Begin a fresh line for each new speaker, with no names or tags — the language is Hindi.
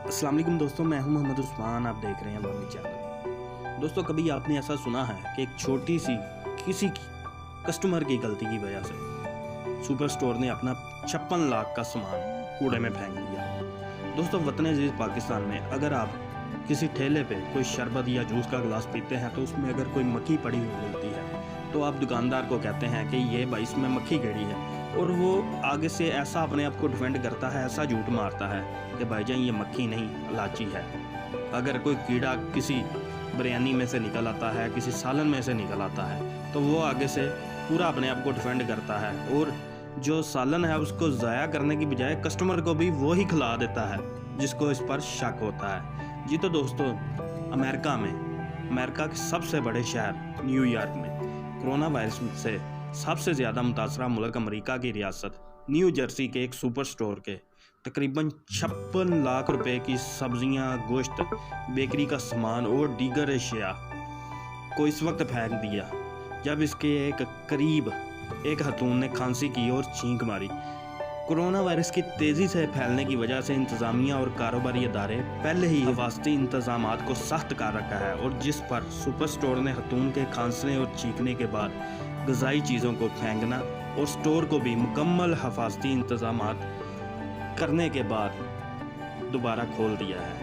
अस्सलाम वालेकुम दोस्तों, मैं हूं मोहम्मद उस्मान। आप देख रहे हैं मम्मी चैनल। दोस्तों, कभी आपने ऐसा सुना है कि एक छोटी सी किसी कस्टमर की गलती की वजह से सुपर स्टोर ने अपना 56 लाख का सामान कूड़े में फेंक दिया। दोस्तों, वतन अजीज़ पाकिस्तान में अगर आप किसी ठेले पे कोई शरबत या जूस का गिलास पीते हैं तो उसमें अगर कोई मक्खी पड़ी हुई मिलती है तो आप दुकानदार को कहते हैं कि ये भाई इसमें मक्खी गड़ी है, और वो आगे से ऐसा अपने आप को डिफेंड करता है, ऐसा झूठ मारता है कि भाईजान ये मक्खी नहीं इलायची है। अगर कोई कीड़ा किसी बिरयानी में से निकल आता है, किसी सालन में से निकल आता है, तो वो आगे से पूरा अपने आप को डिफेंड करता है और जो सालन है उसको ज़ाया करने की बजाय कस्टमर को भी वो ही खिला देता है जिसको इस पर शक होता है। जी तो दोस्तों, अमेरिका के सबसे बड़े शहर न्यूयॉर्क में कोरोना वायरस से सबसे ज़्यादा मुतासरा मुल्क अमेरिका की रियासत न्यू जर्सी के एक सुपर स्टोर के तकरीबन 56 लाख रुपए की सब्जियां, गोश्त, बेकरी का सामान और दीगर अशिया को इस वक्त फेंक दिया जब इसके करीब एक खतून ने खांसी की और छींक मारी। कोरोना वायरस की तेज़ी से फैलने की वजह से इंतज़ामिया और कारोबारी इदारे पहले ही हिफाजती इंतजामात को सख्त कर रखा है, और जिस पर सुपर स्टोर ने खतून के खांसने और छींकने के बाद ग़िज़ाई चीज़ों को फेंकना और स्टोर को भी मुकम्मल हिफाजती इंतजामात करने के बाद दोबारा खोल दिया है।